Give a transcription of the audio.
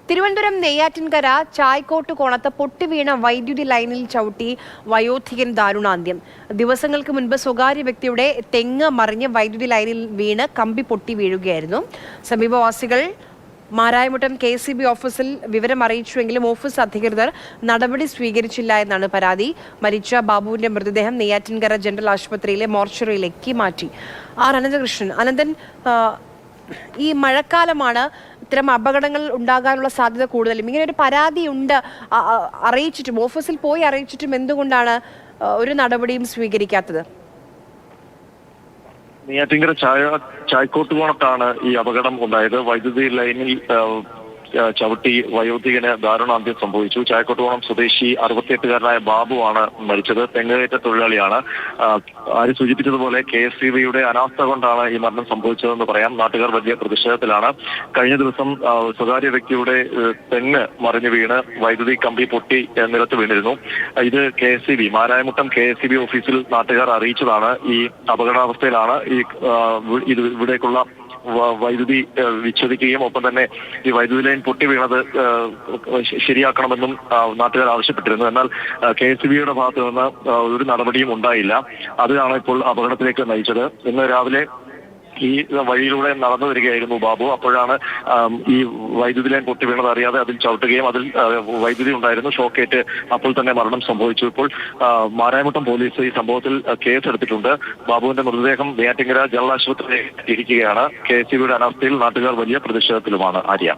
തിരുവനന്തപുരം നെയ്യാറ്റിൻകര ചായ്ക്കോട്ട് കോണത്ത് പൊട്ടിവീണ വൈദ്യുതി ലൈനിൽ ചവിട്ടി വയോധികൻ ദാരുണാന്ത്യം. ദിവസങ്ങൾക്ക് മുൻപ് സ്വകാര്യ വ്യക്തിയുടെ തെങ്ങ് മറിഞ്ഞ് വൈദ്യുതി ലൈനിൽ വീണ് കമ്പി പൊട്ടി വീഴുകയായിരുന്നു. സമീപവാസികൾ മാരായമുട്ടം KCB ഓഫീസിൽ വിവരം അറിയിച്ചുവെങ്കിലും ഓഫീസ് അധികൃതർ നടപടി സ്വീകരിച്ചില്ല എന്നാണ് പരാതി. മരിച്ച ബാബുവിന്റെ മൃതദേഹം നെയ്യാറ്റിൻകര ജനറൽ ആശുപത്രിയിലെ മോർച്ചറിയിലേക്ക് മാറ്റി. അനന്തകൃഷ്ണൻ, അനന്തൻ, ഈ മഴക്കാലമാണ്, ഇത്തരം അപകടങ്ങൾ ഉണ്ടാകാനുള്ള സാധ്യത കൂടുതലും. ഇങ്ങനെ ഒരു പരാതി ഉണ്ട്, അറിയിച്ചിട്ടും ഓഫീസിൽ പോയി അറിയിച്ചിട്ടും എന്തുകൊണ്ടാണ് ഒരു നടപടിയും സ്വീകരിക്കാത്തത്? നെയ്യാറ്റിൻകര ചായ്ക്കോട്ട് കോണത്താണ് ഈ അപകടം ഉണ്ടായത്. വൈദ്യുതി ലൈനിൽ ചവിട്ടി വയോധികന് ദാരുണാന്ത്യം സംഭവിച്ചു. ചായക്കോട്ടുകോണം സ്വദേശി 68-കാരനായ ബാബുവാണ് മരിച്ചത്. തെങ്ങുകയറ്റ തൊഴിലാളിയാണ്. ആര് സൂചിപ്പിച്ചതുപോലെ KSCBയുടെ അനാസ്ഥ കൊണ്ടാണ് ഈ മരണം സംഭവിച്ചതെന്ന് പറയാം. നാട്ടുകാർ വലിയ പ്രതിഷേധത്തിലാണ്. കഴിഞ്ഞ ദിവസം സ്വകാര്യ വ്യക്തിയുടെ തെങ്ങ് മറിഞ്ഞു വീണ് വൈദ്യുതി കമ്പി പൊട്ടി നിലത്ത് വീണിരുന്നു. ഇത് KSCB മാരായമുട്ടം KSCB ഓഫീസിൽ നാട്ടുകാർ അറിയിച്ചതാണ്. ഈ അപകടാവസ്ഥയിലാണ് ഇവിടേക്കുള്ള വൈദ്യുതി വിച്ഛേദിക്കുകയും ഒപ്പം തന്നെ ഈ വൈദ്യുതി ലൈൻ പൊട്ടി വീണത് ശരിയാക്കണമെന്നും നാട്ടുകാർ ആവശ്യപ്പെട്ടിരുന്നു. എന്നാൽ KSCBയുടെ ഭാഗത്തു നിന്ന് ഒരു നടപടിയും ഉണ്ടായില്ല. അതാണ് ഇപ്പോൾ അപകടത്തിലേക്ക് നയിച്ചത്. ഇന്ന് രാവിലെ ഈ വഴിയിലൂടെ നടന്നു വരികയായിരുന്നു ബാബു. അപ്പോഴാണ് ഈ വൈദ്യുതി ലൈൻ പൊട്ടി വീണത് അറിയാതെ അതിൽ ചവിട്ടുകയും അതിൽ വൈദ്യുതി ഉണ്ടായിരുന്നു. ഷോക്കേറ്റ് അപ്പോൾ തന്നെ മരണം സംഭവിച്ചു. ഇപ്പോൾ മാരായമുട്ടം പോലീസ് ഈ സംഭവത്തിൽ കേസെടുത്തിട്ടുണ്ട്. ബാബുവിന്റെ മൃതദേഹം നെയ്യാറ്റിൻകര ജനറൽ ആശുപത്രിയിൽ ഇരിക്കുകയാണ്. KSCBയുടെ അനാസ്ഥയിൽ നാട്ടുകാർ വലിയ പ്രതിഷേധത്തിലുമാണ്. ആര്യ.